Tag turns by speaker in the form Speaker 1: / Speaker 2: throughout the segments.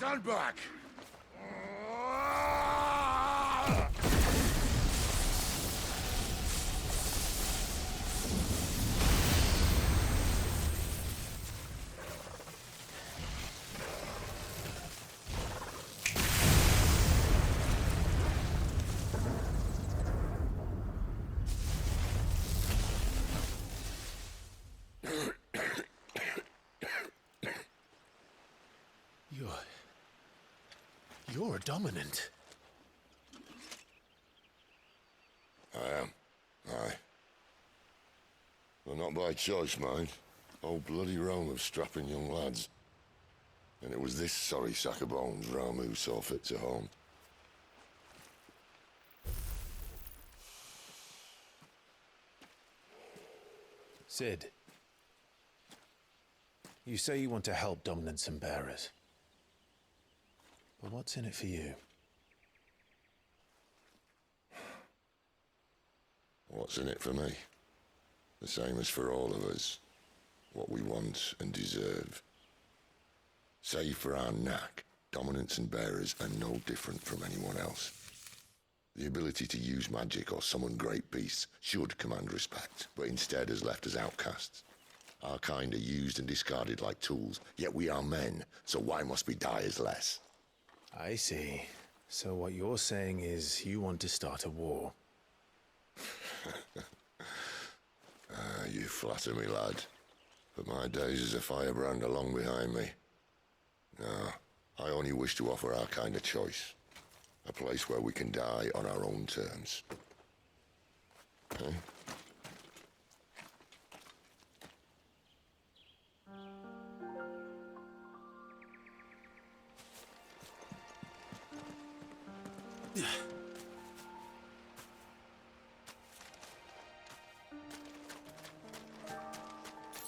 Speaker 1: Stand back!
Speaker 2: You're a dominant.
Speaker 1: I am. Aye. Well, not by choice, mind. Old bloody Rome of strapping young lads. And it was this sorry sack of bones Ramu saw fit to home.
Speaker 2: Cid. You say you want to help dominants and bearers. But what's in it for you?
Speaker 1: What's in it for me? The same as for all of us. What we want and deserve. Save for our knack, dominants and bearers are no different from anyone else. The ability to use magic or summon great beasts should command respect, but instead has left us outcasts. Our kind are used and discarded like tools, yet we are men, so why must we die as less?
Speaker 2: I see. So what you're saying is you want to start a war.
Speaker 1: You flatter me, lad. But my days as a firebrand are long behind me. No, I only wish to offer our kind a choice. A place where we can die on our own terms. Huh?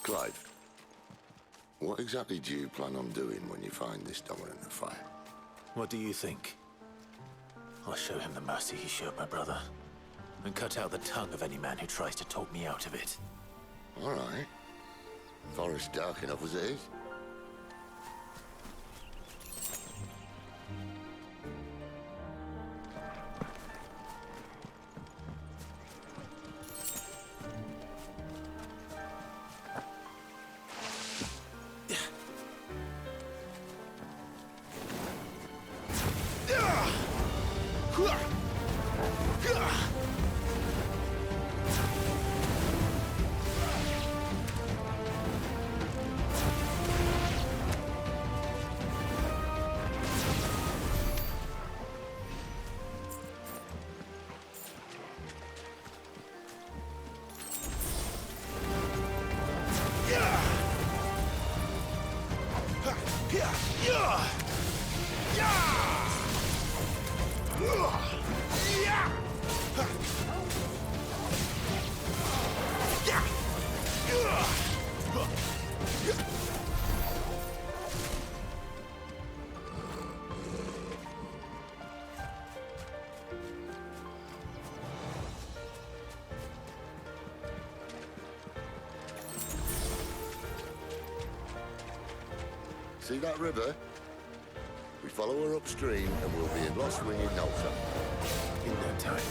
Speaker 1: Clive, what exactly do you plan on doing when you find this dominant of fire?
Speaker 2: What do you think? I'll show him the mercy he showed my brother, and cut out the tongue of any man who tries to talk me out of it.
Speaker 1: All right. Forest dark enough as it is. See that river? We follow her upstream and we'll be in Lostwing in no time.
Speaker 2: In no time.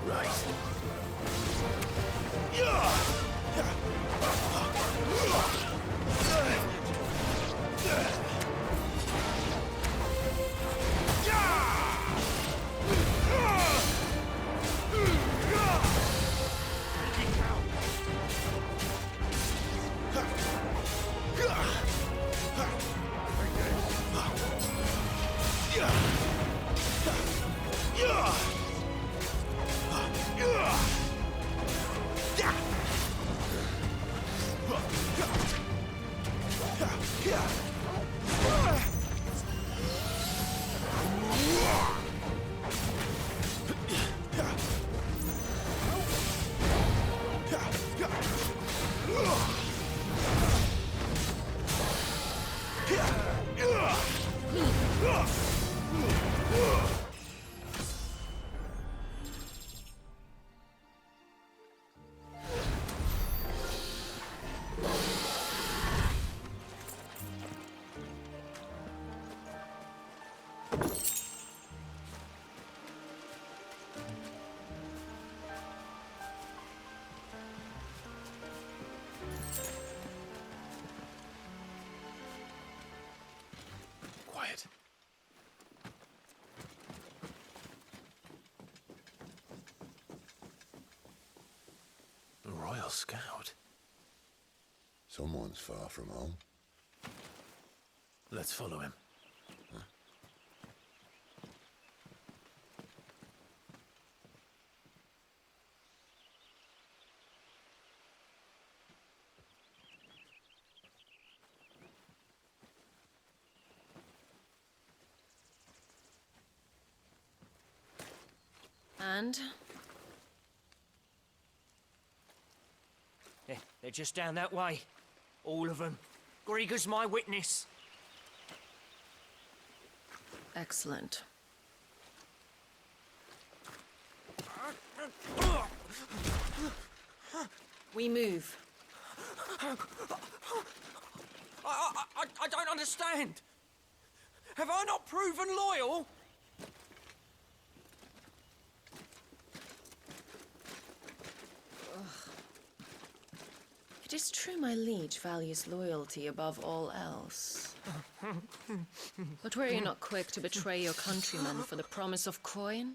Speaker 2: Right. scout.
Speaker 1: Someone's far from home.
Speaker 2: Let's follow him.
Speaker 3: And?
Speaker 4: They're just down that way. All of them. Grieger's my witness.
Speaker 3: Excellent. We move.
Speaker 4: I don't understand. Have I not proven loyal?
Speaker 3: It is true my liege values loyalty above all else. But were you not quick to betray your countrymen for the promise of coin?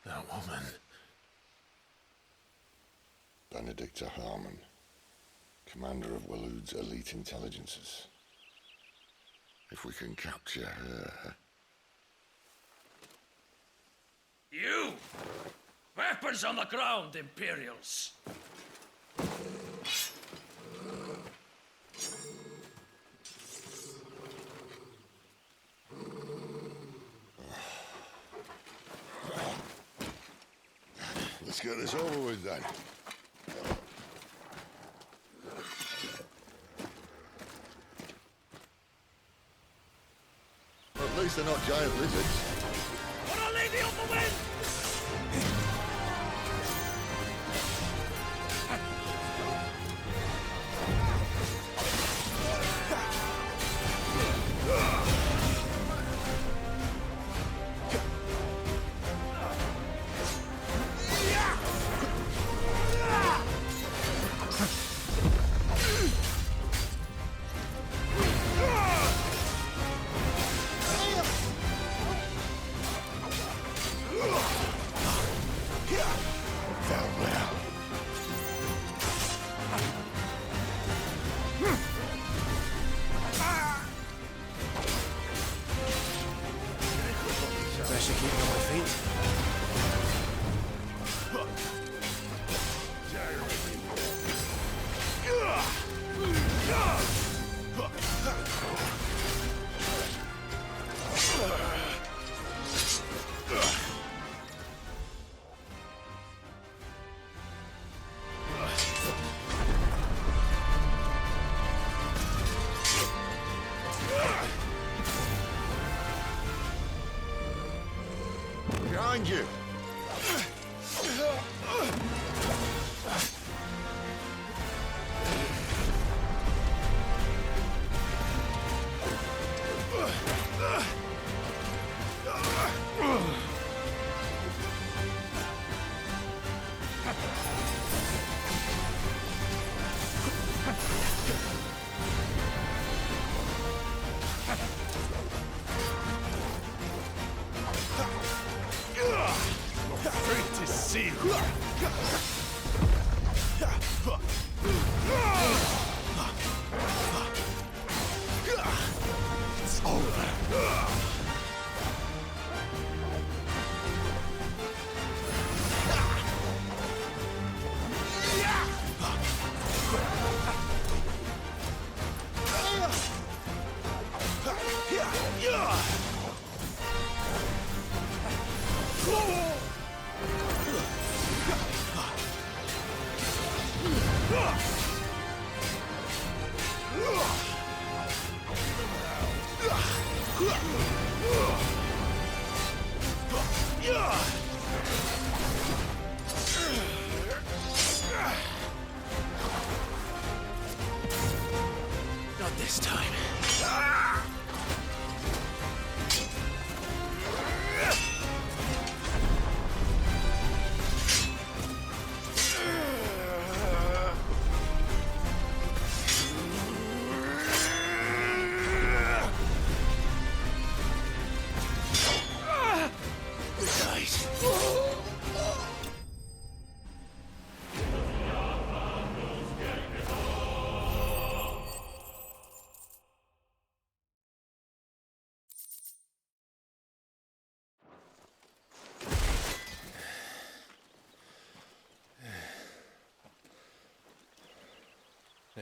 Speaker 2: That woman.
Speaker 1: Benedicta Harmon, commander of Waloed's elite intelligences. If we can capture her...
Speaker 5: You! Weapons on the ground, Imperials!
Speaker 1: Let's get this over with then. At least they're not giant lizards.
Speaker 5: Put a lady on the wind!
Speaker 4: Better keep on my feet.
Speaker 1: Behind you!
Speaker 5: Great to see you!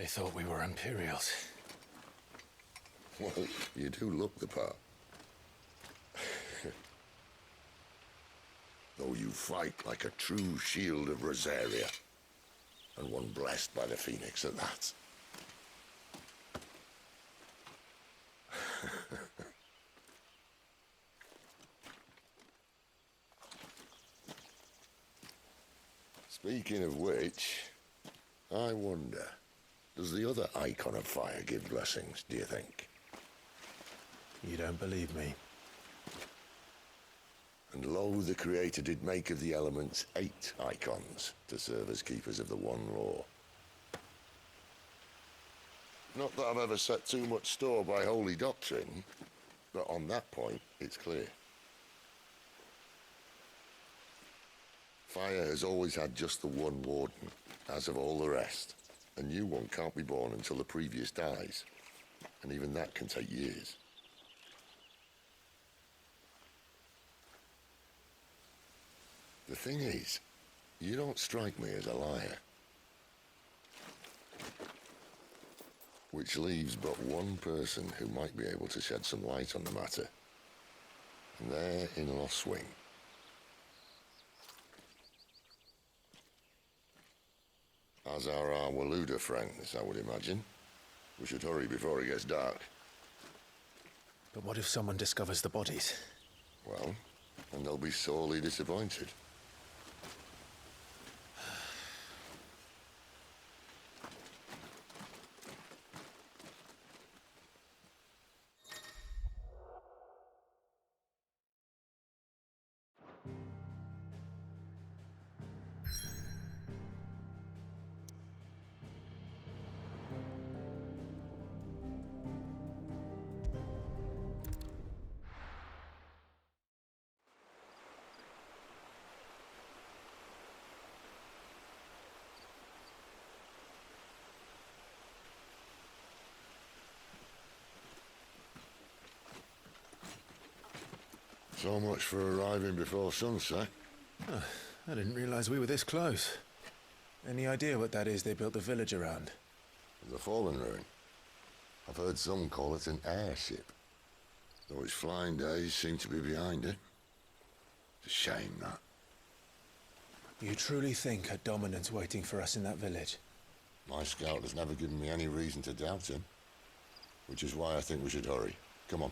Speaker 2: They thought we were Imperials.
Speaker 1: Well, you do look the part. Though you fight like a true shield of Rosaria. And one blessed by the Phoenix at that. Speaking of which, I wonder, does the other icon of fire give blessings, do you think?
Speaker 2: You don't believe me?
Speaker 1: And lo, the Creator did make of the elements 8 icons to serve as keepers of the one law. Not that I've ever set too much store by holy doctrine, but on that point, it's clear. Fire has always had just the one warden, as of all the rest. A new one can't be born until the previous dies, and even that can take years. The thing is, you don't strike me as a liar. Which leaves but one person who might be able to shed some light on the matter. And they're in Lostwing. As are our Waluda friends, I would imagine. We should hurry before it gets dark.
Speaker 2: But what if someone discovers the bodies?
Speaker 1: Well, and they'll be sorely disappointed. So much for arriving before sunset.
Speaker 2: Huh, I didn't realize we were this close. Any idea what that is they built the village around?
Speaker 1: The fallen ruin. I've heard some call it an airship. Though its flying days seem to be behind it. It's a shame, that.
Speaker 2: You truly think a dominant's waiting for us in that village?
Speaker 1: My scout has never given me any reason to doubt him. Which is why I think we should hurry. Come on.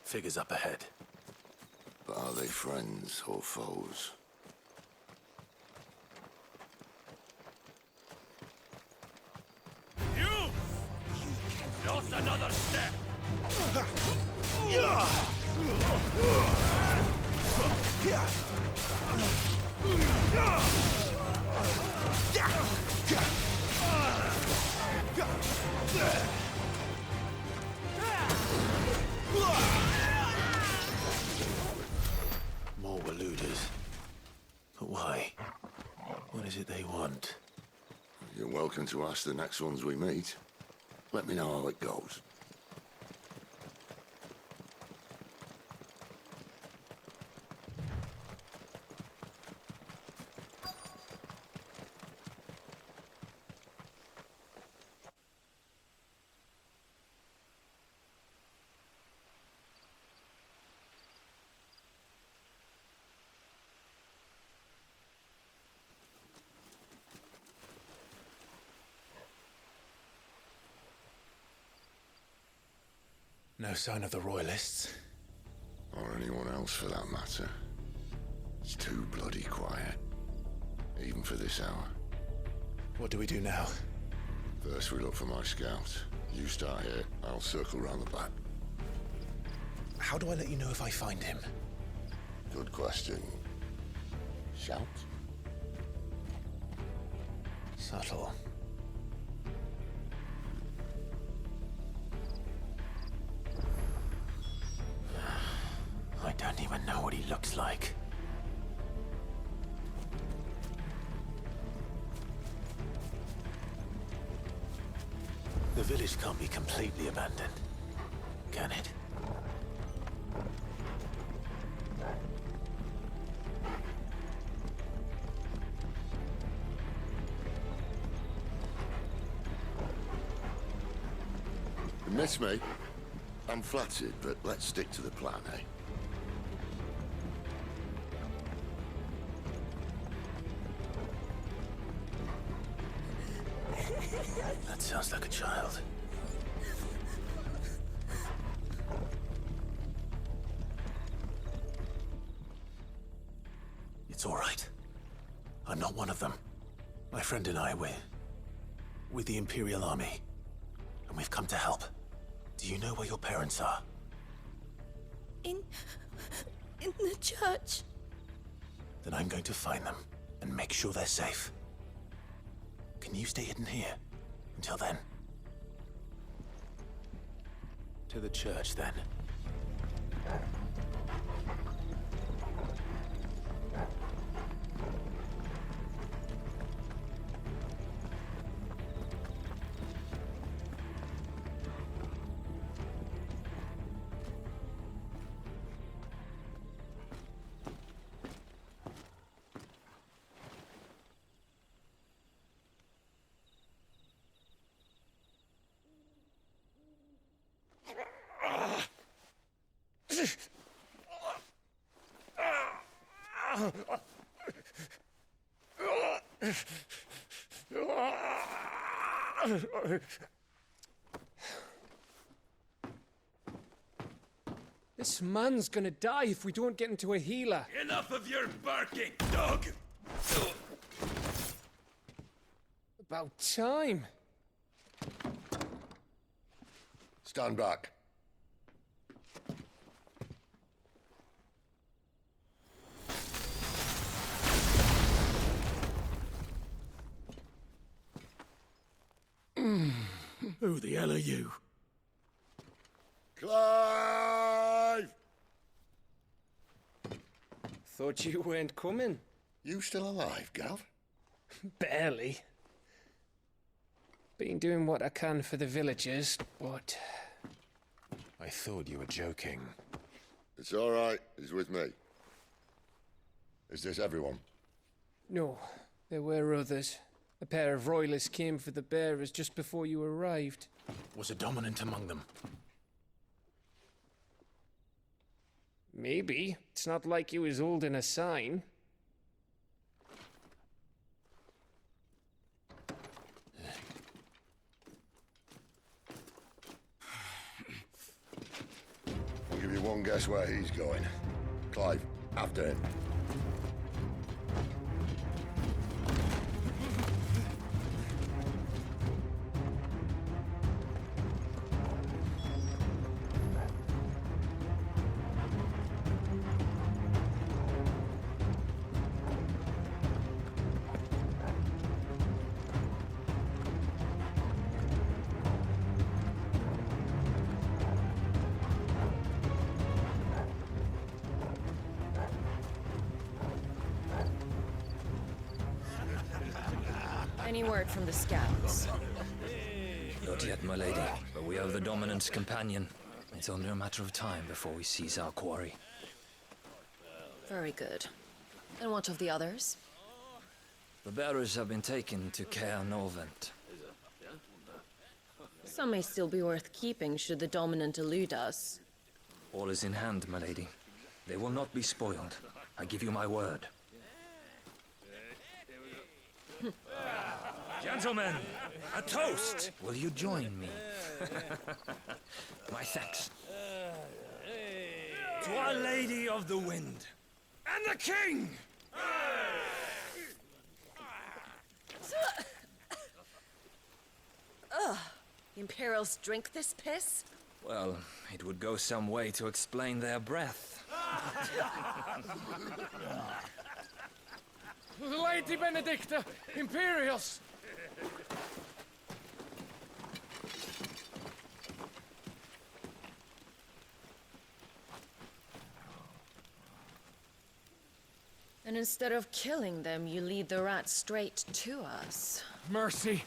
Speaker 2: Figures up ahead.
Speaker 1: But are they friends or foes?
Speaker 5: You! Not another step!
Speaker 2: More Waludas. But why? What is it they want?
Speaker 1: You're welcome to ask the next ones we meet. Let me know how it goes.
Speaker 2: No sign of the Royalists.
Speaker 1: Or anyone else for that matter. It's too bloody quiet. Even for this hour.
Speaker 2: What do we do now?
Speaker 1: First we look for my scouts. You start here, I'll circle round the back.
Speaker 2: How do I let you know if I find him?
Speaker 1: Good question. Shout?
Speaker 2: Subtle. I don't even know what he looks like. The village can't be completely abandoned, can it?
Speaker 1: You miss me? I'm flattered, but let's stick to the plan, eh?
Speaker 2: That sounds like a child. It's all right. I'm not one of them. My friend and I, we're with the Imperial Army. And we've come to help. Do you know where your parents are?
Speaker 3: In the church.
Speaker 2: Then I'm going to find them and make sure they're safe. Can you stay hidden here until then? To the church, then.
Speaker 6: This man's gonna die if we don't get into a healer.
Speaker 5: Enough of your barking, dog!
Speaker 6: About time.
Speaker 1: Stand back.
Speaker 5: Who the hell are you?
Speaker 1: Clive!
Speaker 6: Thought you weren't coming.
Speaker 1: You still alive, Gav?
Speaker 6: Barely. Been doing what I can for the villagers, but...
Speaker 2: I thought you were joking.
Speaker 1: It's all right. He's with me. Is this everyone?
Speaker 6: No, there were others. A pair of royalists came for the bearers just before you arrived.
Speaker 2: Was a dominant among them?
Speaker 6: Maybe. It's not like he was holding a sign.
Speaker 1: I'll give you one guess where he's going. Clive, after him.
Speaker 3: Any word from the scouts?
Speaker 7: Not yet, my lady, but we have the Dominant's companion. It's only a matter of time before we seize our quarry.
Speaker 3: Very good. And what of the others?
Speaker 7: The bearers have been taken to Caer Novent.
Speaker 3: Some may still be worth keeping should the dominant elude us.
Speaker 7: All is in hand, my lady. They will not be spoiled. I give you my word. Gentlemen, a toast! Will you join me? My thanks.
Speaker 5: To Our Lady of the Wind. And the King!
Speaker 3: Imperials drink this piss?
Speaker 7: Well, it would go some way to explain their breath.
Speaker 6: Lady Benedicta! Imperials!
Speaker 3: And instead of killing them, you lead the rats straight to us.
Speaker 6: Mercy!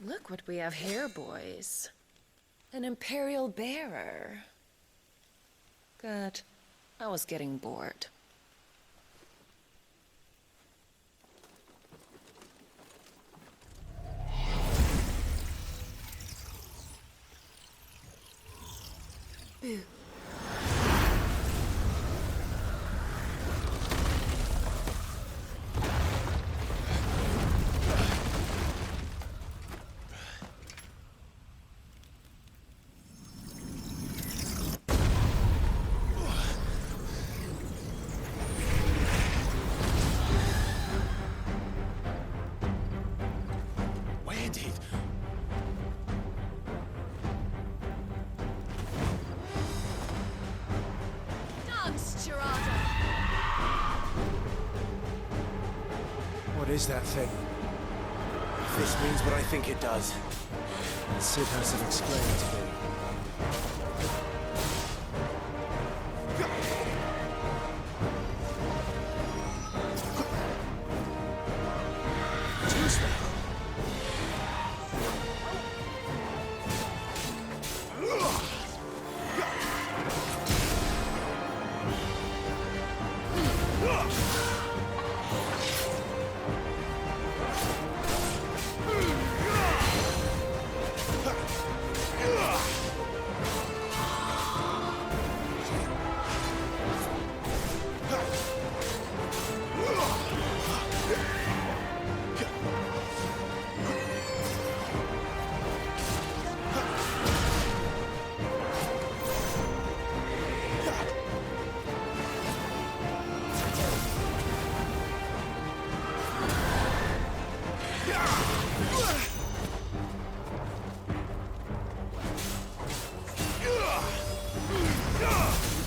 Speaker 3: Look what we have here, boys. An Imperial bearer. Good. I was getting bored. Boo.
Speaker 2: Where did...
Speaker 3: Dance, Gerardo!
Speaker 2: What is that thing? If this means what I think it does, Cid hasn't explained to me.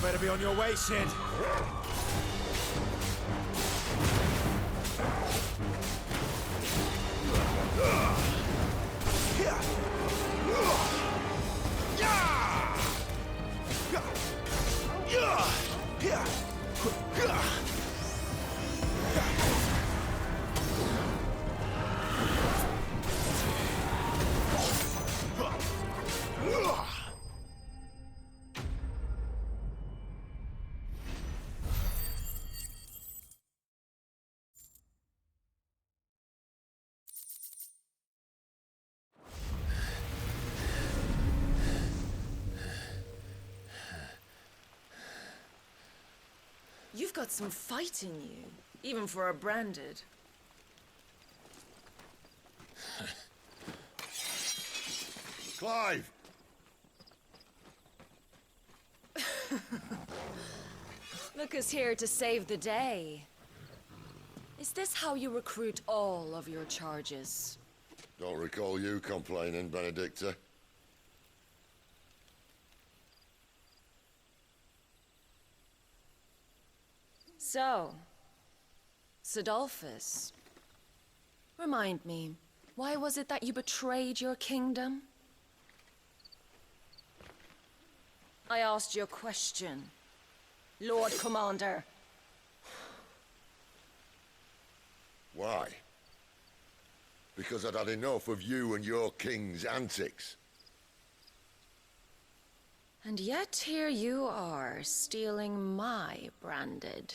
Speaker 2: Better be on your way, Cid.
Speaker 3: You've got some fight in you, even for a branded.
Speaker 1: Clive!
Speaker 3: Look who's here to save the day. Is this how you recruit all of your charges?
Speaker 1: Don't recall you complaining, Benedicta.
Speaker 3: So, Sidolphus, remind me, why was it that you betrayed your kingdom? I asked you a question, Lord Commander.
Speaker 1: Why? Because I'd had enough of you and your king's antics.
Speaker 3: And yet here you are, stealing my branded.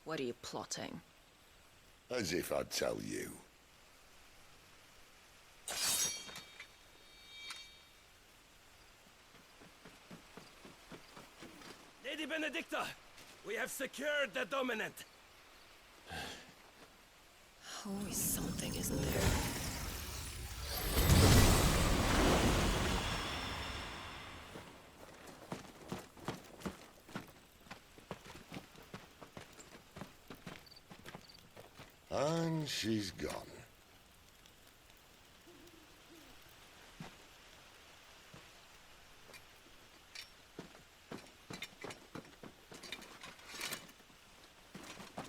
Speaker 3: What are you plotting?
Speaker 1: As if I'd tell you.
Speaker 5: Lady Benedicta, we have secured the dominant.
Speaker 3: Always something, isn't there?
Speaker 1: And she's gone.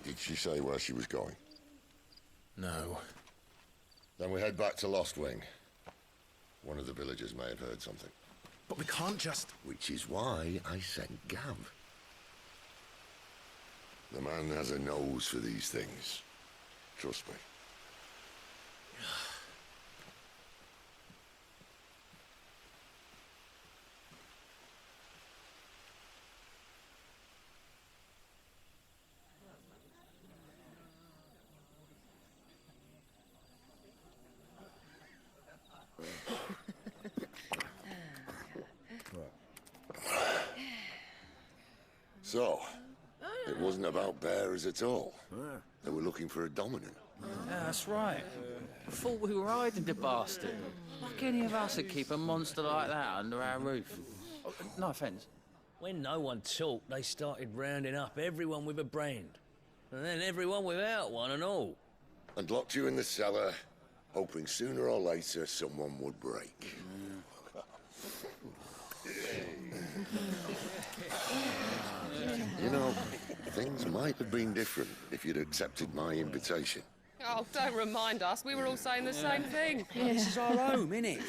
Speaker 1: Did she say where she was going?
Speaker 2: No.
Speaker 1: Then we head back to Lostwing. One of the villagers may have heard something.
Speaker 2: But we can't just...
Speaker 1: Which is why I sent Gav. The man has a nose for these things. Trust me. So, it wasn't about bearers at all. They were looking for a dominant.
Speaker 8: Yeah, that's right. Thought we were hiding the bastard. Like any of us would keep a monster like that under our roof. Oh, no offence.
Speaker 5: When no one talked, they started rounding up everyone with a brand. And then everyone without one and all.
Speaker 1: And locked you in the cellar, hoping sooner or later someone would break. You know, things might have been different if you'd accepted my invitation.
Speaker 9: Oh, don't remind us. We were all saying the same thing.
Speaker 10: This is our home, innit?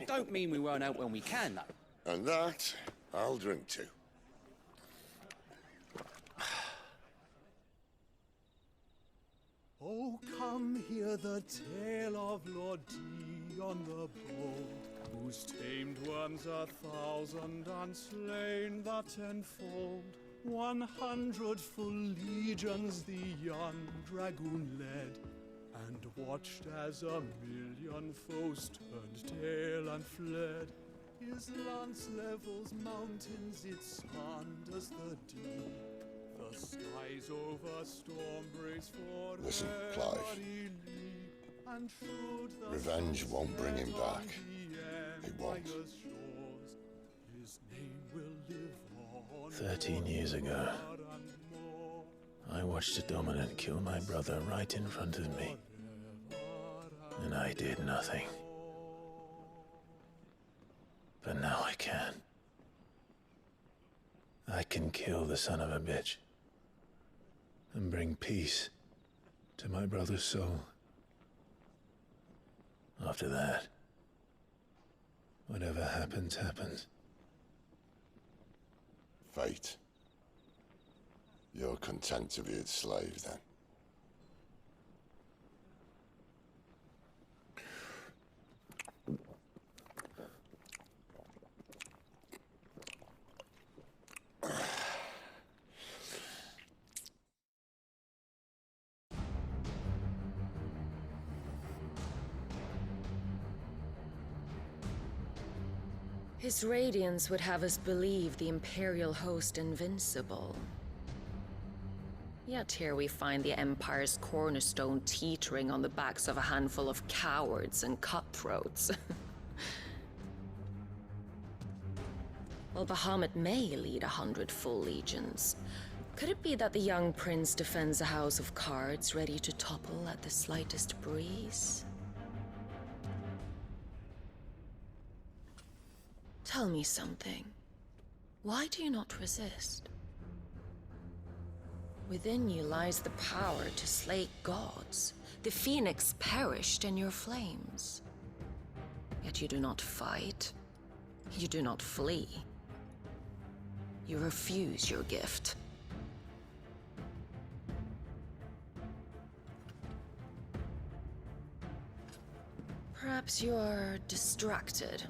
Speaker 10: Don't mean we won't out when we can, though.
Speaker 1: And that, I'll drink to.
Speaker 11: Oh, come hear the tale of Lord Dion the Bold, whose tamed worms 1,000 and slain the tenfold. 100 full legions the young dragoon led, and watched as 1,000,000 foes turned tail and fled. His lance levels mountains, it sanders the deep. The skies over storm breaks for
Speaker 1: Listen, Clive. Revenge won't bring him back. It won't.
Speaker 2: 13 years ago, I watched a dominant kill my brother right in front of me. And I did nothing. But now I can. I can kill the son of a bitch and bring peace to my brother's soul. After that, whatever happens, happens.
Speaker 1: Fate. You're content to be its slave, then?
Speaker 3: His radiance would have us believe the Imperial host invincible. Yet here we find the Empire's cornerstone teetering on the backs of a handful of cowards and cutthroats. While Bahamut may lead 100 full legions, could it be that the young prince defends a house of cards ready to topple at the slightest breeze? Tell me something. Why do you not resist? Within you lies the power to slay gods. The phoenix perished in your flames. Yet you do not fight. You do not flee. You refuse your gift. Perhaps you're distracted.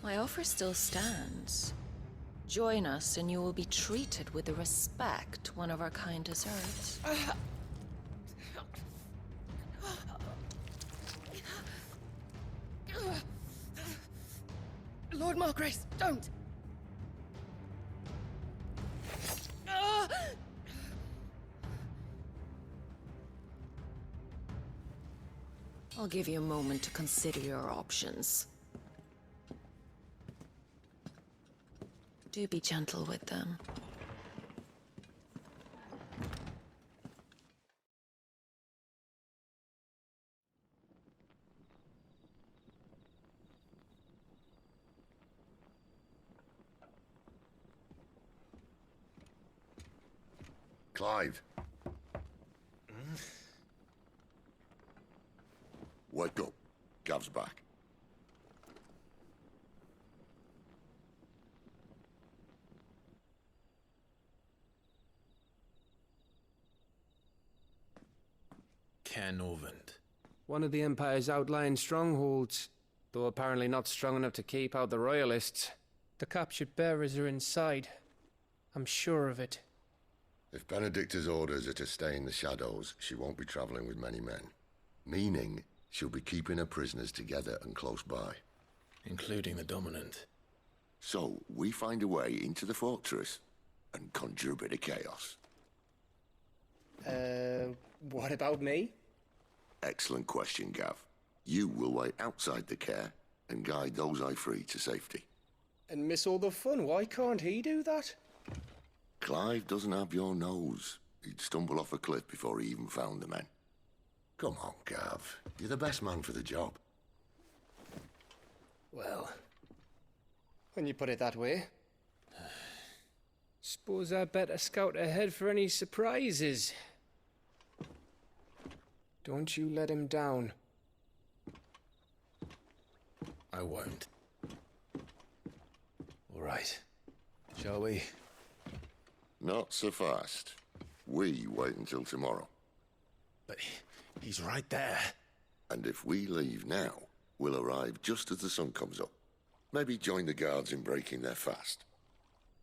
Speaker 3: My offer still stands. Join us and you will be treated with the respect one of our kind deserves.
Speaker 9: Lord Margrace, don't!
Speaker 3: I'll give you a moment to consider your options. Do be gentle with them.
Speaker 1: Clive. Wake up. Gav's back.
Speaker 2: Cair Norvand.
Speaker 6: One of the Empire's outlying strongholds, though apparently not strong enough to keep out the Royalists. The captured bearers are inside. I'm sure of it.
Speaker 1: If Benedicta's orders are to stay in the shadows, she won't be traveling with many men. Meaning, she'll be keeping her prisoners together and close by.
Speaker 2: Including the Dominant.
Speaker 1: So, we find a way into the fortress and conjure a bit of chaos.
Speaker 6: What about me?
Speaker 1: Excellent question, Gav. You will wait outside the care and guide those I free to safety.
Speaker 6: And miss all the fun. Why can't he do that?
Speaker 1: Clive doesn't have your nose. He'd stumble off a cliff before he even found the men. Come on, Gav. You're the best man for the job.
Speaker 6: Well, when you put it that way. Suppose I'd better scout ahead for any surprises. Don't you let him down.
Speaker 2: I won't. All right. Shall we?
Speaker 1: Not so fast. We wait until tomorrow.
Speaker 2: But he's right there.
Speaker 1: And if we leave now, we'll arrive just as the sun comes up. Maybe join the guards in breaking their fast.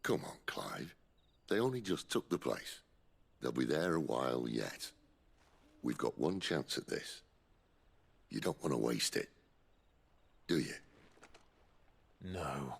Speaker 1: Come on, Clive. They only just took the place. They'll be there a while yet. We've got one chance at this. You don't want to waste it, do you?
Speaker 2: No.